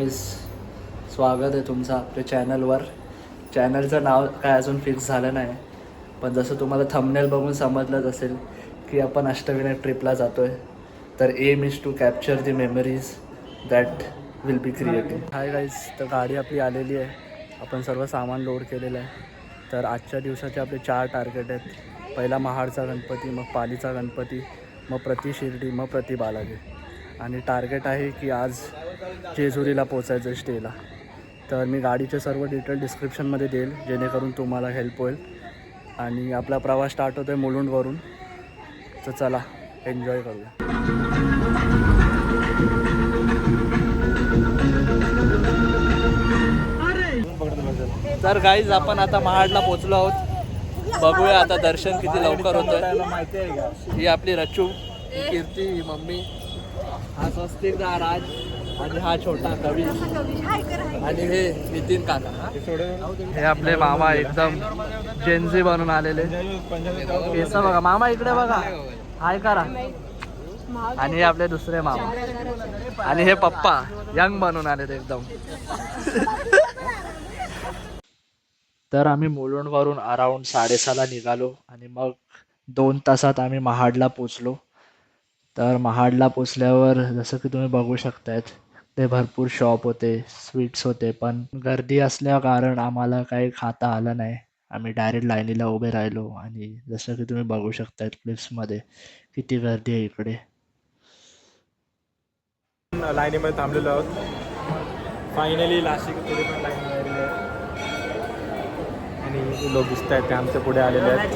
Guys, स्वागत आहे तुमचं आपल्या चॅनलवर. चॅनलचं नाव काय अजून फिक्स झालं नाही, पण जसं तुम्हाला थंबनेल बघून समजलंच असेल की आपण अष्टविनायक ट्रिपला जातो आहे. तर aim is to capture the memories that will be created. Hi guys, तर गाडी आपली आलेली आहे. आपण सर्व सामान लोड केलेलं आहे. तर आजच्या दिवसाचे आपले 4 टार्गेट आहेत. पहिला महाडचा गणपती, मग पालीचा गणपती, मग प्रति शिर्डी, मग प्रति बालाजी. आणि टार्गेट आहे की आज जेजुरीला पोचायचं स्टेला. तर मी गाडीचे सर्व डिटेल डिस्क्रिप्शनमध्ये देईल, जेणेकरून तुम्हाला हेल्प होईल. आणि आपला प्रवास स्टार्ट होतो आहे मुलुंडवरून. तर चला एन्जॉय करूया. तर गाईज, आपण आता महाडला पोचलो आहोत. बघूया आता दर्शन किती लवकर होतं. ही आपली रचू, ही कीर्ती, ही मम्मी, हा स्वस्तिक राज आणि हा छोटा कवी आणि हे नितीन काका. हे आपले मामा एकदम जेनझी बनून आलेले. केस बघा मामा, इकडे बघा, हाय करा. आणि हे आपले दुसरे मामा आणि हे पप्पा यंग बनून आलेले एकदम. तर आम्ही मुलुंडवरून अराऊंड 6:30ला निघालो आणि मग 2 तासात आम्ही महाडला पोचलो. तर महाडला पोचल्यावर जसं की तुम्ही बघू शकतायत, ते भरपूर शॉप होते, स्वीट्स होते, पण गर्दी असल्या कारण आम्हाला काही खाता आलं नाही. आम्ही डायरेक्ट लाईनीला उभे राहिलो आणि जसं की तुम्ही बघू शकतायत क्लिप्समध्ये किती गर्दी आहे इकडे. लाईनीमध्ये थांबलेलो आहोत. फायनली नाशिक पुढे पण लाईन लागलेली आहे आणि लोक दिसत आहेत ते आमच्या पुढे आलेले आहेत.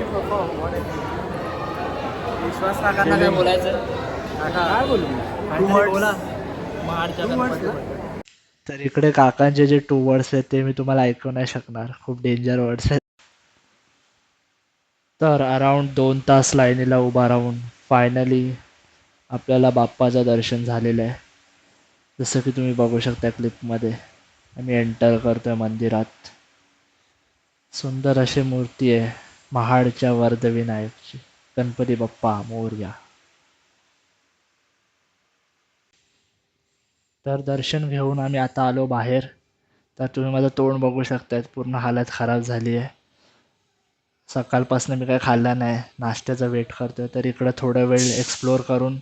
विश्वास काकांना काय बोलायचं? काय बोलू बोला. तर इकडे काकांचे जे 2 वर्ड्स आहेत ते मी तुम्हाला ऐकू नाही शकणार, खूप डेंजर वर्ड्स आहेत. तर अराऊंड 2 तास लाईनीला उभा राहून फायनली आपल्याला बाप्पाचं दर्शन झालेलं आहे. जसं की तुम्ही बघू शकता क्लिपमध्ये. आम्ही एंटर करतोय मंदिरात. सुंदर अशी मूर्ती आहे महाडच्या वरदविनायकची. गणपती बाप्पा मोरया. तर दर्शन घेऊन आम्ही आता आलो बाहेर. तर तुम्ही माझं तोंड बघू शकतायत, पूर्ण हालत खराब झाली आहे. सकाळपासून मी काही खाल्लं नाही, नाश्त्याचा वेट करतोय. तर इकडं थोडा वेळ एक्सप्लोअर करून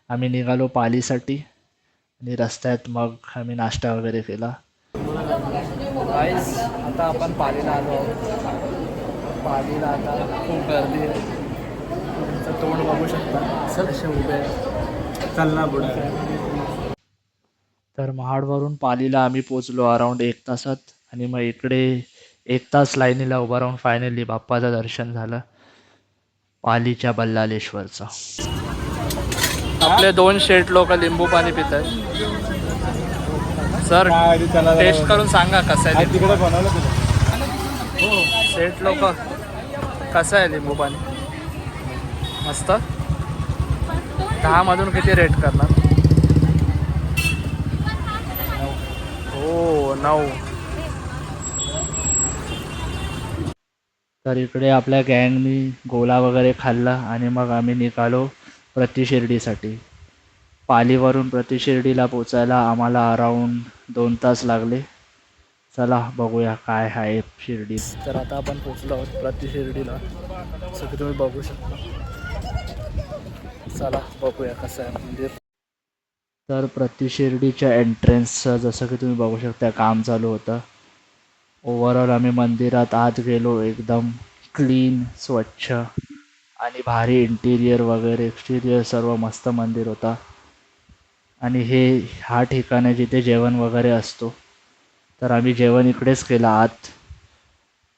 आम्ही निघालो पालीसाठी आणि रस्त्यात मग आम्ही नाश्ता वगैरे केला. गाईस, आता आपण पालीला आलो आहोत. पालीला आता खूप गर्दी आहे. तुमचं तोंड बघू शकता, असे उभे आहे. चलना पुढे. तर महाडवरून पालीला आम्ही पोचलो अराऊंड 1 तासात आणि मग इकडे 1 तास लाईनीला उभा राहून फायनली बाप्पाचं दर्शन झालं पालीच्या बल्लालेश्वरचं. आपले 2 शेट लोक लिंबू पाणी पित आहेत. सर, टेस्ट करून सांगा कसं आहे. तिकडे बनवलं तुला शेट लोक, कसं आहे लिंबू पाणी? मस्त. 10 मधून किती रेट करणार? हो, 9. तर इकडे आपल्या गँगनी गोला वगैरे खाल्ला आणि मग आम्ही निघालो प्रति शिर्डीसाठी. पालीवरून प्रति शिर्डीला पोचायला आम्हाला अराऊंड 2 तास लागले. चला बघूया काय आहे शिर्डीत. तर आता आपण पोचलो आहोत प्रति शिर्डीला, जसं की तुम्ही बघू शकता. चला बघूया कसं आहे मंदिर. तर प्रति शिर्डीच्या एंट्रन्सचं जसं की तुम्ही बघू शकता काम चालू होतं. ओव्हरऑल आम्ही मंदिरात आत गेलो, एकदम क्लीन, स्वच्छ आणि भारी इंटिरियर वगैरे, एक्सटिरियर सर्व मस्त मंदिर होता. आणि हा ठिकाण आहे जिथे जेवण वगैरे असतो. तर आम्ही जेवण इकडेच केलं आत,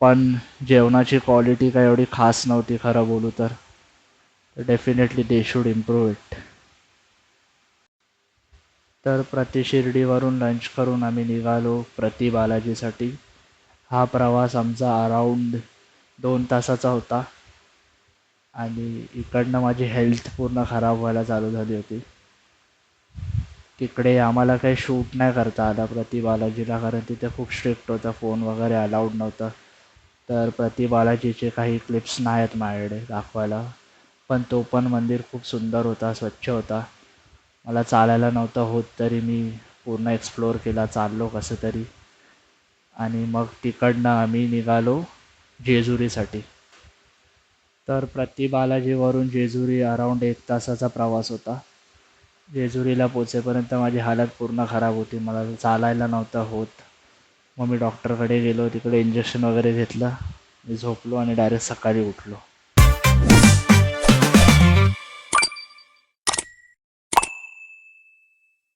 पण जेवणाची क्वालिटी काय एवढी खास नव्हती खरं बोलू तर. Definitely they should improve it. तर प्रति शिर्डीवरून लंच करून आम्ही निघालो प्रति बालाजीसाठी. हा प्रवास आमचा अराऊंड 2 तासाचा होता आणि इकडनं माझी हेल्थ पूर्ण खराब व्हायला चालू झाली होती. तिकडे आम्हाला काही शूट नाही करता आला प्रति बालाजीला, कारण तिथे खूप स्ट्रिक्ट होतं, फोन वगैरे अलाउड नव्हतं. तर प्रति बालाजीचे काही क्लिप्स नाही आहेत माझ्याकडे दाखवायला, पण मंदिर खूप सुंदर होता, स्वच्छ होता. मला चालायला नव्हतं होत तरी मी पूर्ण एक्सप्लोअर केला, चाललो कसं तरी आणि मग तिकडनं आम्ही निघालो जेजुरीसाठी. तर प्रति बालाजीवरून जेजुरी अराऊंड 1 तासाचा प्रवास होता. जेजुरीला पोचेपर्यंत माझी हालत पूर्ण खराब होती, मला चालायला नव्हतं होत. मग मी डॉक्टरकडे गेलो, तिकडे इंजेक्शन वगैरे घेतलं, मी झोपलो आणि डायरेक्ट सकाळी उठलो.